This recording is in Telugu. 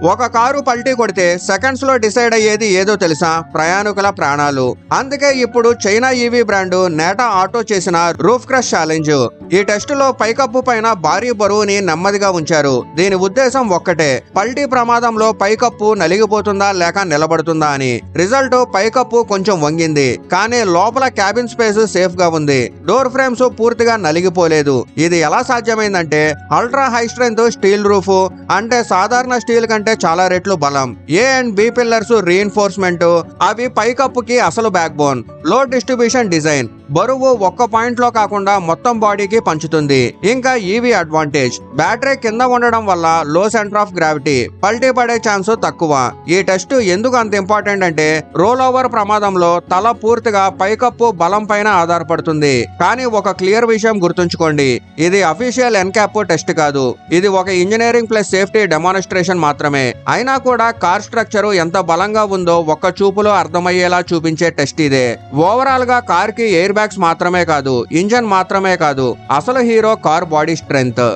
ఒక కారు పల్టీ కొడితే సెకండ్స్ లో డిసైడ్ అయ్యేది ఏదో తెలుసా? ప్రయాణికుల ప్రాణాలు. అందుకే ఇప్పుడు చైనా ఈవీ బ్రాండు నేటా ఆటో చేసిన రూఫ్ క్రష్ ఛాలెంజ్. ఈ టెస్ట్ లో పైకప్పు పైన భారీ బరువుని నెమ్మదిగా ఉంచారు. దీని ఉద్దేశం ఒక్కటే, పల్టీ ప్రమాదంలో పైకప్పు నలిగిపోతుందా లేక నిలబడుతుందా అని. రిజల్ట్ పైకప్పు కొంచెం వంగింది, కానీ లోపల క్యాబిన్ స్పేస్ సేఫ్ గా ఉంది. డోర్ ఫ్రేమ్స్ పూర్తిగా నలిగిపోలేదు. ఇది ఎలా సాధ్యమైందంటే ultra high strength steel roof, అంటే సాధారణ స్టీల్ కంటే చాలా రెట్లు బలం. A and B pillars reinforcement, అవి పైకప్పుకి అసలు backbone. Low distribution design, బరువు ఒక్క పాయింట్ లో కాకుండా మొత్తం బాడీకి పంచుతుంది. ఇంకా ఈవీ అడ్వాంటేజ్, బ్యాటరీ కింద ఉండడం వల్ల లో సెంటర్ ఆఫ్ గ్రావిటీ, పల్టీ పడే ఛాన్స్ తక్కువ. ఈ టెస్ట్ ఎందుకు అంత ఇంపార్టెంట్ అంటే రోల్ ఓవర్ ప్రమాదంలో తల పూర్తిగా పైకప్పు బలం పైన ఆధారపడుతుంది. కానీ ఒక క్లియర్ విషయం గుర్తుంచుకోండి, ఇది అఫీషియల్ ఎన్క్యాప్ టెస్ట్ కాదు. ఇది ఒక ఇంజనీరింగ్ ప్లస్ సేఫ్టీ డెమాన్స్ట్రేషన్ మాత్రమే. అయినా కూడా కార్ స్ట్రక్చర్ ఎంత బలంగా ఉందో ఒక్క చూపులో అర్థమయ్యేలా చూపించే టెస్ట్ ఇదే. ఓవరాల్ గా కార్ కి ఎయిర్ బ్యాగ్స్ మాత్రమే కాదు, ఇంజన్ మాత్రమే కాదు, అసలు హీరో కార్ బాడీ స్ట్రెంగ్త్.